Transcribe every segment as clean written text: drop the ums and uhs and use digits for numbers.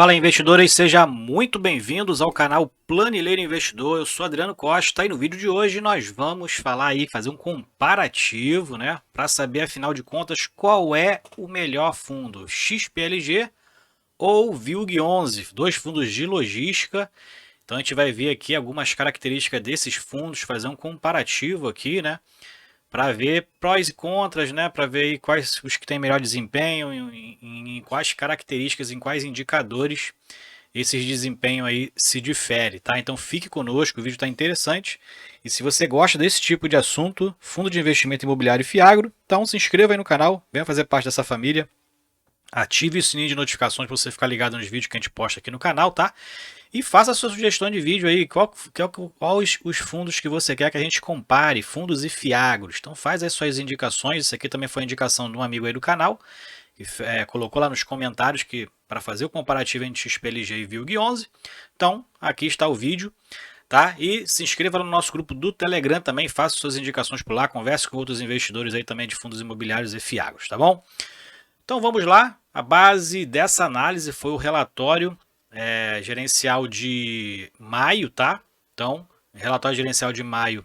Fala investidores, sejam muito bem-vindos ao canal Planileiro Investidor. Eu sou Adriano Costa e no vídeo de hoje nós vamos falar aí, fazer um comparativo, né, para saber afinal de contas qual é o melhor fundo, XPLG ou VILG11, dois fundos de logística. Então a gente vai ver aqui algumas características desses fundos, fazer um comparativo aqui, né, para ver prós e contras, né, para ver aí quais os que têm melhor desempenho, em quais características, em quais indicadores esse desempenho aí se difere, tá? Então fique conosco, o vídeo está interessante. E se você gosta desse tipo de assunto, fundo de investimento imobiliário e Fiagro, então se inscreva aí no canal, venha fazer parte dessa família. Ative o sininho de notificações para você ficar ligado nos vídeos que a gente posta aqui no canal, tá? E faça a sua sugestão de vídeo aí, quais os fundos que você quer que a gente compare, fundos e fiagros. Então faz as suas indicações, isso aqui também foi indicação de um amigo aí do canal, que colocou lá nos comentários que para fazer o comparativo entre XPLG e VILG11. Então aqui está o vídeo, tá? E se inscreva no nosso grupo do Telegram também, faça suas indicações por lá, converse com outros investidores aí também de fundos imobiliários e fiagros, tá bom? Então vamos lá, a base dessa análise foi o relatório gerencial de maio, tá? Então, relatório gerencial de maio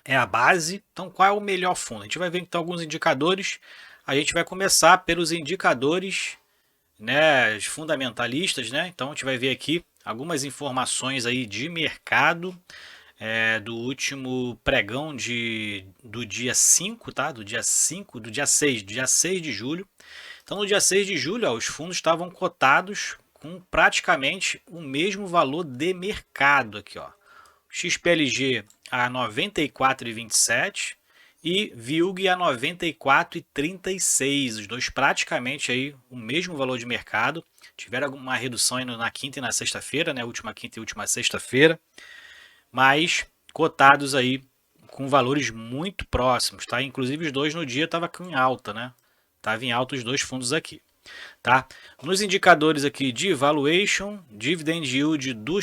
é a base. Então, qual é o melhor fundo? A gente vai ver então alguns indicadores. A gente vai começar pelos indicadores, né, fundamentalistas, né? Então, a gente vai ver aqui algumas informações aí de mercado do último pregão do dia 5, tá? Do dia 6 de julho. Então, no dia 6 de julho, ó, os fundos estavam cotados com praticamente o mesmo valor de mercado aqui, ó. XPLG a 94,27 e VILG a 94,36, os dois praticamente aí o mesmo valor de mercado. Tiveram alguma redução aí na quinta e na sexta-feira, né? Última quinta e última sexta-feira, mas cotados aí com valores muito próximos, tá? Inclusive os dois no dia estavam em alta, né? Tava em alta os dois fundos aqui, tá? Nos indicadores aqui de valuation, dividend yield do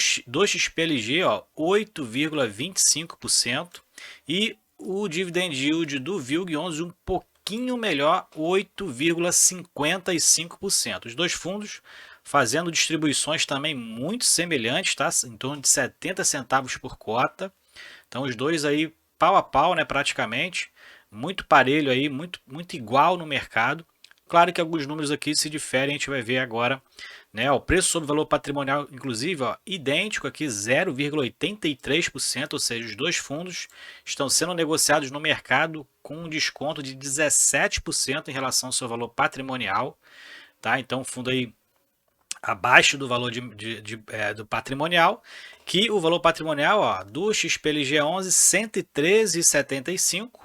XPLG, ó, 8,25% e o dividend yield do VILG11 um pouquinho melhor, 8,55%. Os dois fundos fazendo distribuições também muito semelhantes, tá? Em torno de 70 centavos por cota. Então os dois aí pau a pau, né, praticamente, muito parelho aí, muito igual no mercado. Claro que alguns números aqui se diferem, a gente vai ver agora, né? O preço sobre valor patrimonial, inclusive, ó, idêntico aqui, 0,83%, ou seja, os dois fundos estão sendo negociados no mercado com um desconto de 17% em relação ao seu valor patrimonial, tá? Então, o fundo aí abaixo do valor do patrimonial, que o valor patrimonial, ó, do XPLG11 113,75.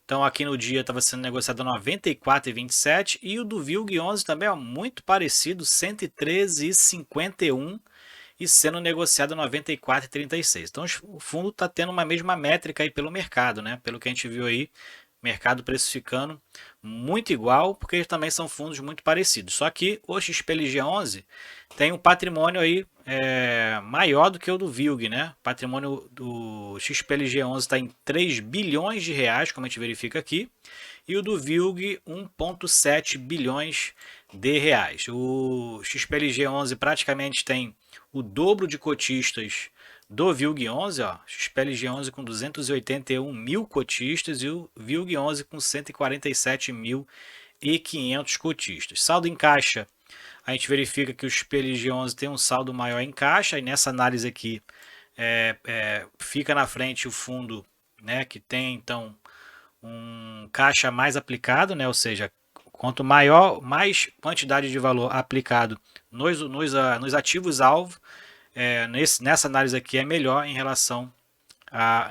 Então aqui no dia estava sendo negociado a 94,27 e o do VILG11 também, ó, muito parecido, 113,51 e sendo negociado a 94,36. Então o fundo está tendo uma mesma métrica aí pelo mercado, né? Pelo que a gente viu aí, mercado precificando muito igual, porque também são fundos muito parecidos. Só que o XPLG11 tem um patrimônio aí maior do que o do VILG, né? O patrimônio do XPLG11 está em 3 bilhões de reais, como a gente verifica aqui, e o do VILG 1,7 bilhões de reais. O XPLG11 praticamente tem o dobro de cotistas do VILG11, ó, XPLG11 com 281 mil cotistas e o VILG11 com 147.500 cotistas. Saldo em caixa, a gente verifica que o XPLG11 tem um saldo maior em caixa e nessa análise aqui fica na frente o fundo, né, que tem então um caixa mais aplicado, né, ou seja, quanto maior, mais quantidade de valor aplicado nos ativos-alvo, nessa análise aqui é melhor em relação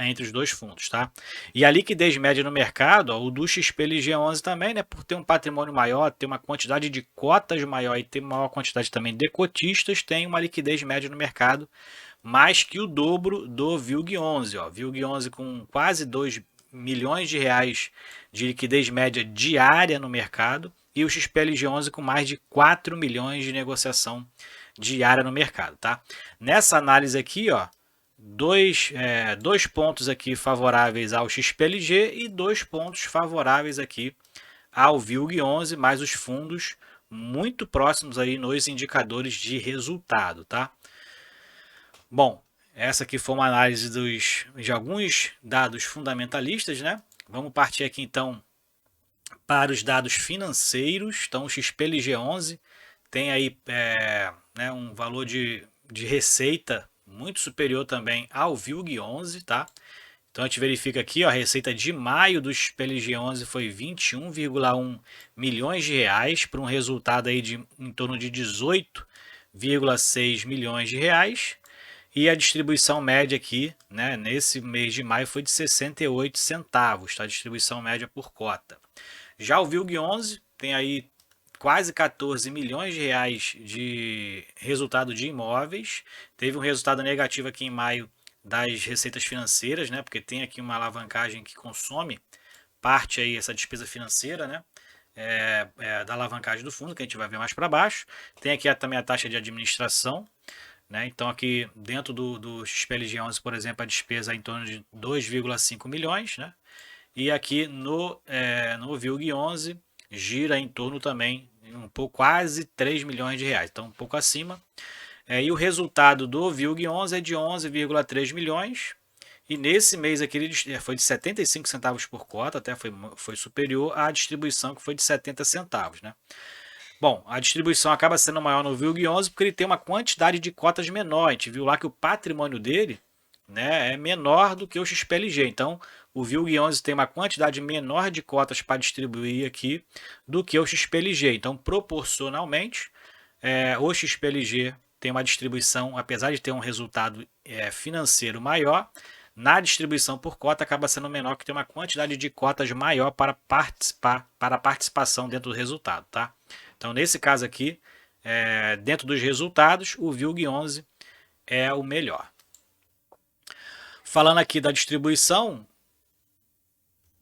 entre os dois fundos, tá? E a liquidez média no mercado, ó, o do XPLG11 também, né, por ter um patrimônio maior, ter uma quantidade de cotas maior e ter maior quantidade também de cotistas, tem uma liquidez média no mercado mais que o dobro do VILG11, ó. VILG11 com quase 2 milhões de reais de liquidez média diária no mercado e o XPLG11 com mais de 4 milhões de negociação diária no mercado, tá? Nessa análise aqui, ó, dois pontos aqui favoráveis ao XPLG e 2 pontos favoráveis aqui ao VILG11, mas os fundos muito próximos aí nos indicadores de resultado, tá? Bom, essa aqui foi uma análise de alguns dados fundamentalistas, né? Vamos partir aqui então para os dados financeiros. Então, o XPLG11 tem aí né, um valor de receita muito superior também ao VILG11, tá? Então a gente verifica aqui, ó, a receita de maio do XPLG11 foi 21,1 milhões de reais, para um resultado aí de em torno de 18,6 milhões de reais. E a distribuição média aqui, né, nesse mês de maio foi de 68 centavos, tá? A distribuição média por cota. Já o VILG11 tem aí quase 14 milhões de reais de resultado de imóveis. Teve um resultado negativo aqui em maio das receitas financeiras, né? Porque tem aqui uma alavancagem que consome parte aí essa despesa financeira, né? Da alavancagem do fundo, que a gente vai ver mais para baixo. Tem aqui também a taxa de administração, né? Então aqui dentro do XPLG11, por exemplo, a despesa é em torno de 2,5 milhões, né? E aqui no VILG11 gira em torno também um pouco, quase 3 milhões de reais, então um pouco acima. E o resultado do VILG11 é de 11,3 milhões. E nesse mês aqui ele foi de 75 centavos por cota, até foi superior à distribuição que foi de 70 centavos, né? Bom, a distribuição acaba sendo maior no VILG11 porque ele tem uma quantidade de cotas menor. A gente viu lá que o patrimônio dele, né, é menor do que o XPLG. Então, o VILG11 tem uma quantidade menor de cotas para distribuir aqui do que o XPLG. Então, proporcionalmente, o XPLG tem uma distribuição, apesar de ter um resultado financeiro maior, na distribuição por cota acaba sendo menor, que tem uma quantidade de cotas maior para a participação dentro do resultado, tá? Então, nesse caso aqui, dentro dos resultados, o VILG11 é o melhor. Falando aqui da distribuição,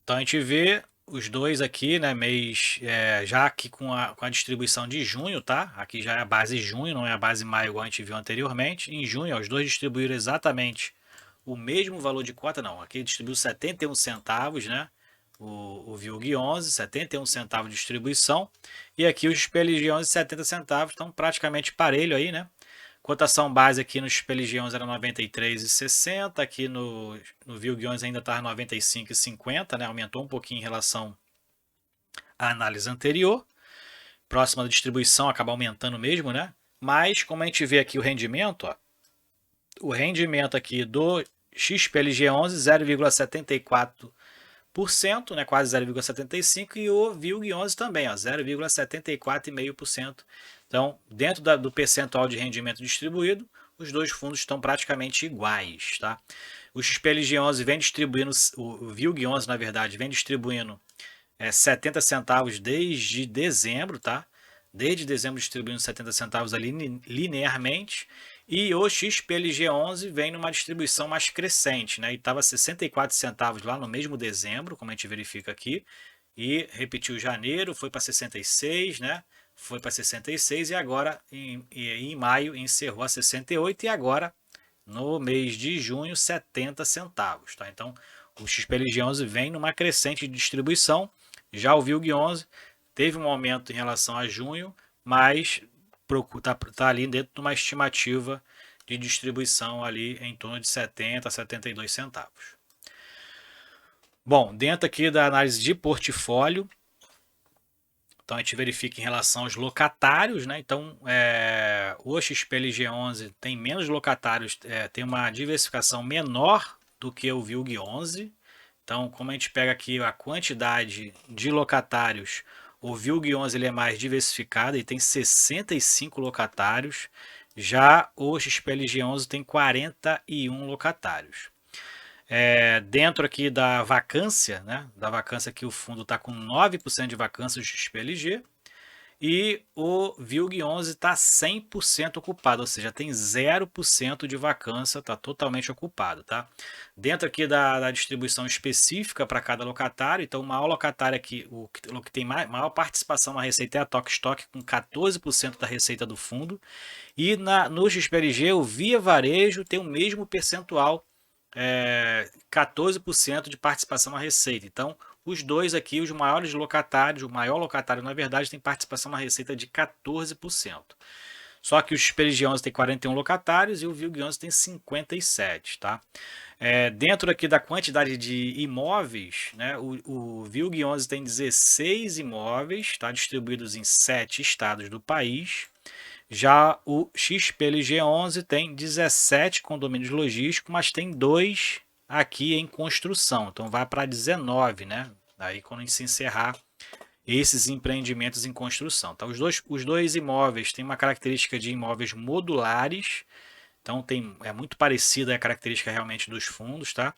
então a gente vê os dois aqui, né, mês, já aqui com a distribuição de junho, tá? Aqui já é a base junho, não é a base maio igual a gente viu anteriormente. Em junho, ó, os dois distribuíram exatamente o mesmo valor de cota, não. Aqui distribuiu 71 centavos, né? O VILG11, 71 centavos de distribuição. E aqui o XPLG11, 70 centavos, então praticamente parelho aí, né? Cotação base aqui no XPLG11 era 93,60, aqui no VILG11 ainda está 95,50, né? Aumentou um pouquinho em relação à análise anterior. Próxima da distribuição acaba aumentando mesmo, né? Mas como a gente vê aqui o rendimento, ó, o rendimento aqui do XPLG11, 0,74%, né, quase 0,75%, e o VILG11 também, 0,74,5%. Então, dentro do percentual de rendimento distribuído, os dois fundos estão praticamente iguais, tá? O XPLG11 vem distribuindo, o VILG11, na verdade, vem distribuindo 70 centavos desde dezembro, tá? Desde dezembro distribuindo 70 centavos ali linearmente. E o XPLG11 vem numa distribuição mais crescente, né? E estava 64 centavos lá no mesmo dezembro, como a gente verifica aqui. E repetiu janeiro, foi para 66, né? Foi para 66 e agora em maio encerrou a 68 e agora no mês de junho 70 centavos, tá? Então o XPLG11 vem numa crescente de distribuição. Já o VILG11 teve um aumento em relação a junho, mas está ali dentro de uma estimativa de distribuição ali em torno de 70 a 72 centavos. Bom, dentro aqui da análise de portfólio, então a gente verifica em relação aos locatários, né? Então o XPLG11 tem menos locatários, tem uma diversificação menor do que o VILG11. Então, como a gente pega aqui a quantidade de locatários, o VILG11 ele é mais diversificado e tem 65 locatários. Já o XPLG11 tem 41 locatários. Dentro aqui da vacância, né? Da vacância aqui o fundo está com 9% de vacância do XPLG. E o VILG11 está 100% ocupado, ou seja, tem 0% de vacância, está totalmente ocupado, tá? Dentro aqui da distribuição específica para cada locatário, então o maior locatário aqui, o que tem maior participação na receita é a Tok Stock, com 14% da receita do fundo. E no XPLG, o Via Varejo tem o mesmo percentual, 14% de participação na receita. Então, os dois aqui, os maiores locatários, o maior locatário, na verdade, tem participação na receita de 14%. Só que o XPLG 11 tem 41 locatários e o VILG 11 tem 57, tá? Dentro aqui da quantidade de imóveis, né, o VILG 11 tem 16 imóveis, tá, distribuídos em 7 estados do país. Já o XPLG 11 tem 17 condomínios logísticos, mas tem 2 aqui em construção, então vai para 19, né? Aí quando se encerrar esses empreendimentos em construção. Tá? Os dois imóveis têm uma característica de imóveis modulares, então é muito parecida a característica realmente dos fundos. Tá?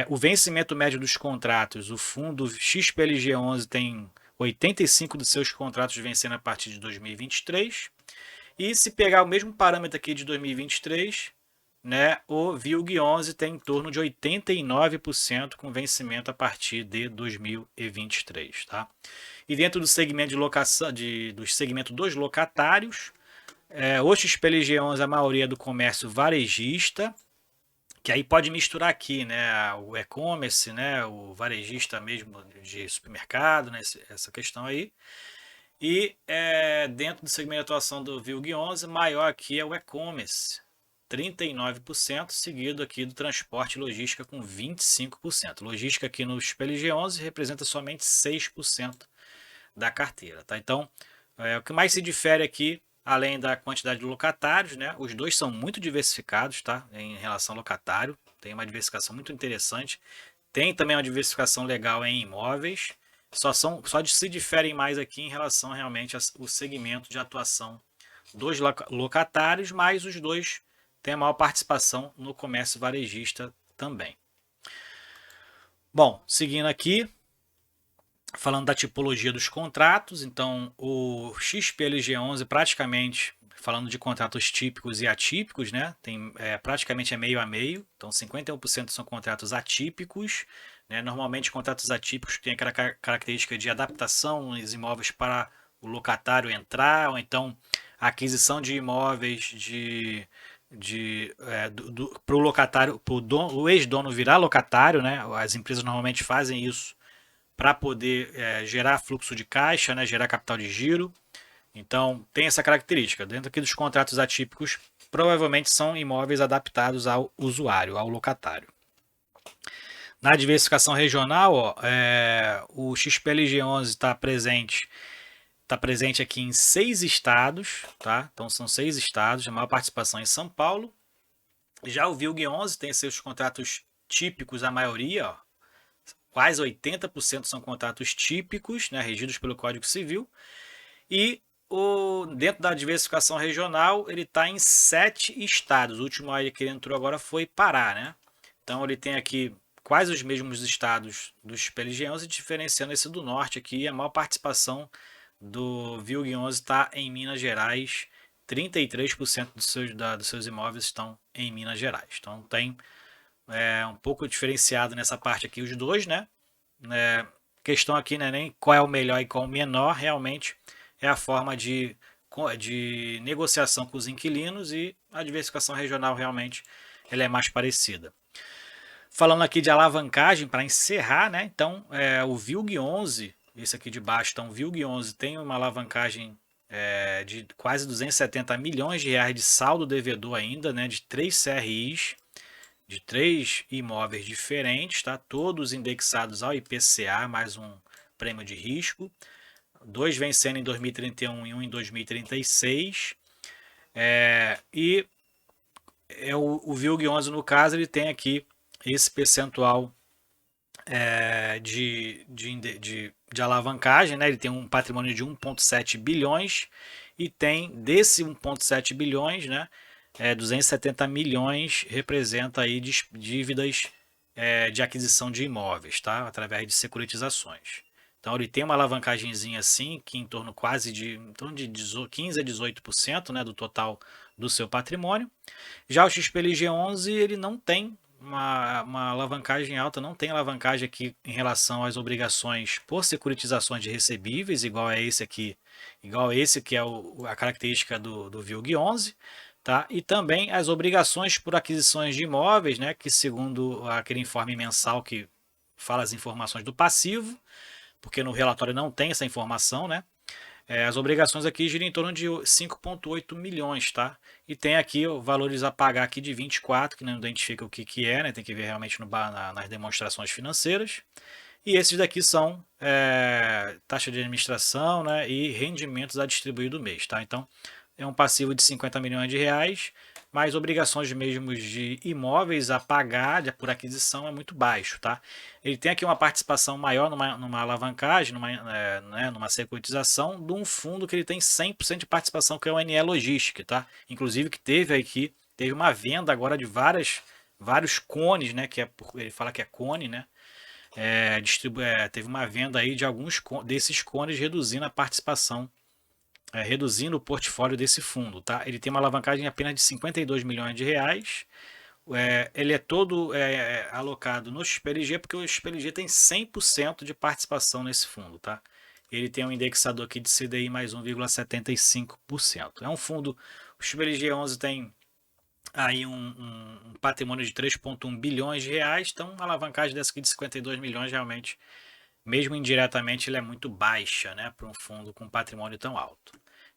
O vencimento médio dos contratos, o fundo XPLG 11 tem 85 dos seus contratos vencendo a partir de 2023. E se pegar o mesmo parâmetro aqui de 2023, né, o VILG 11 tem em torno de 89% com vencimento a partir de 2023. Tá? E dentro do segmento de locação, do segmento dos locatários, o XPLG 11 a maioria é do comércio varejista, que aí pode misturar aqui, né, o e-commerce, né, o varejista mesmo de supermercado, né, essa questão aí. E dentro do segmento de atuação do VILG 11, maior aqui é o e-commerce, 39%, seguido aqui do transporte e logística com 25%. Logística aqui no XPLG 11 representa somente 6% da carteira. Tá? Então, o que mais se difere aqui, além da quantidade de locatários, né, os dois são muito diversificados, tá, em relação ao locatário, tem uma diversificação muito interessante, tem também uma diversificação legal em imóveis, só se diferem mais aqui em relação realmente ao segmento de atuação dos locatários, mas os dois têm a maior participação no comércio varejista também. Bom, seguindo aqui, falando da tipologia dos contratos, então o XPLG 11 praticamente, falando de contratos típicos e atípicos, né, praticamente é meio a meio, então 51% são contratos atípicos, né, normalmente contratos atípicos têm aquela característica de adaptação nos imóveis para o locatário entrar, ou então aquisição de imóveis para o locatário, o ex-dono virar locatário, né, as empresas normalmente fazem isso para poder gerar fluxo de caixa, né, gerar capital de giro. Então, tem essa característica. Dentro aqui dos contratos atípicos, provavelmente são imóveis adaptados ao usuário, ao locatário. Na diversificação regional, ó, o XPLG 11 está presente aqui em 6 estados, tá? Então são 6 estados, a maior participação em São Paulo. Já o VILG 11 tem seus contratos típicos, a maioria, ó, quase 80% são contratos típicos, né, regidos pelo Código Civil. E dentro da diversificação regional, ele está em 7 estados. O último aí que ele entrou agora foi Pará, né? Então ele tem aqui quase os mesmos estados dos XPLG 11, diferenciando esse do norte aqui. A maior participação do VILG 11 está em Minas Gerais. 33% dos seus imóveis estão em Minas Gerais. Então tem um pouco diferenciado nessa parte aqui os dois, né? Questão aqui não é nem qual é o melhor e qual é o menor, realmente é a forma de negociação com os inquilinos, e a diversificação regional realmente ela é mais parecida. Falando aqui de alavancagem, para encerrar, né? Então o VILG 11, esse aqui de baixo, então o VILG 11 tem uma alavancagem de quase 270 milhões de reais de saldo devedor ainda, né? De 3 CRIs, de 3 imóveis diferentes, tá? Todos indexados ao IPCA, mais um prêmio de risco. 2 vencendo em 2031 e 1 em 2036. O VILG 11, no caso, ele tem aqui esse percentual de alavancagem, né? Ele tem um patrimônio de 1,7 bilhões e tem desse 1,7 bilhões, né? 270 milhões representa aí dívidas de aquisição de imóveis, tá? Através de securitizações. Então ele tem uma alavancagemzinha assim, que em torno de 15 a 18%, né, do total do seu patrimônio. Já o XPLG 11 ele não tem uma alavancagem alta, não tem alavancagem aqui em relação às obrigações por securitizações de recebíveis, igual a esse aqui, igual a esse que é a característica do VILG 11. Tá? E também as obrigações por aquisições de imóveis, né, que segundo aquele informe mensal que fala as informações do passivo, porque no relatório não tem essa informação, né? As obrigações aqui giram em torno de 5,8 milhões, tá? E tem aqui valores a pagar aqui de 24, que não identifica o que é, né? Tem que ver realmente nas demonstrações financeiras. E esses daqui são taxa de administração, né, e rendimentos a distribuir do mês, tá? Então, é um passivo de 50 milhões de reais, mas obrigações mesmo de imóveis a pagar por aquisição é muito baixo, tá? Ele tem aqui uma participação maior numa alavancagem, numa securitização de um fundo que ele tem 100% de participação, que é o NE Logistic, tá? Inclusive que teve uma venda agora de vários cones, né, ele fala que é cone, né? Teve uma venda aí de alguns desses cones, reduzindo a participação, reduzindo o portfólio desse fundo, tá? Ele tem uma alavancagem apenas de 52 milhões de reais. Ele é todo alocado no XPLG, porque o XPLG tem 100% de participação nesse fundo, tá? Ele tem um indexador aqui de CDI mais 1,75%. É um fundo, o XPLG 11 tem aí um patrimônio de 3,1 bilhões de reais, então uma alavancagem dessa aqui de 52 milhões realmente, mesmo indiretamente, ele é muito baixa, né, para um fundo com patrimônio tão alto.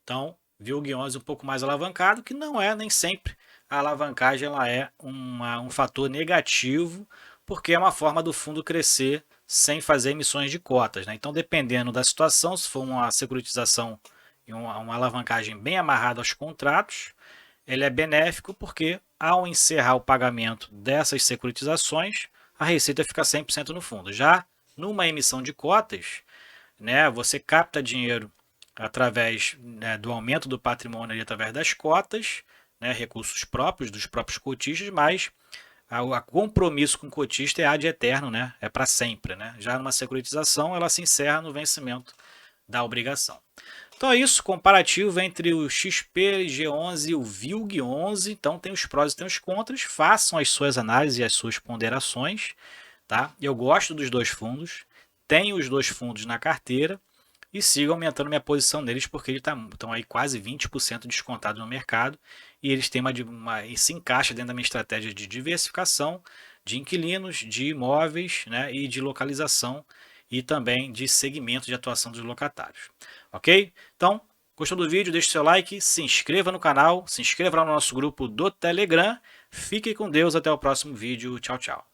Então, VILG 11 um pouco mais alavancado, que não é nem sempre a alavancagem ela é um fator negativo, porque é uma forma do fundo crescer sem fazer emissões de cotas, né? Então, dependendo da situação, se for uma securitização e uma alavancagem bem amarrada aos contratos, ele é benéfico porque, ao encerrar o pagamento dessas securitizações, a receita fica 100% no fundo. Já numa emissão de cotas, né, você capta dinheiro através, né, do aumento do patrimônio ali, através das cotas, né, recursos próprios dos próprios cotistas, mas o compromisso com o cotista é ad eterno, né, é para sempre. Né? Já numa securitização, ela se encerra no vencimento da obrigação. Então é isso, comparativo entre o XPLG11 e o VILG11. Então tem os prós e tem os contras. Façam as suas análises e as suas ponderações. Tá? Eu gosto dos dois fundos, tenho os dois fundos na carteira e sigo aumentando minha posição neles porque eles estão aí quase 20% descontados no mercado e eles têm e se encaixa dentro da minha estratégia de diversificação de inquilinos, de imóveis, né, e de localização e também de segmento de atuação dos locatários. Ok? Então, gostou do vídeo? Deixe seu like, se inscreva no canal, se inscreva lá no nosso grupo do Telegram. Fique com Deus, até o próximo vídeo. Tchau, tchau.